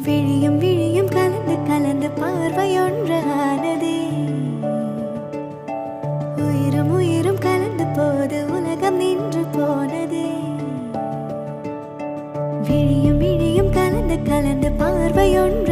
விழியும் விழியும் கலந்து கலந்து பார்வையொன்றானதே. உயிரும் உயிரும் கலந்து போது உலகம் நின்று போனதே. விழியும் விழியும் கலந்து கலந்து பார்வையொன்று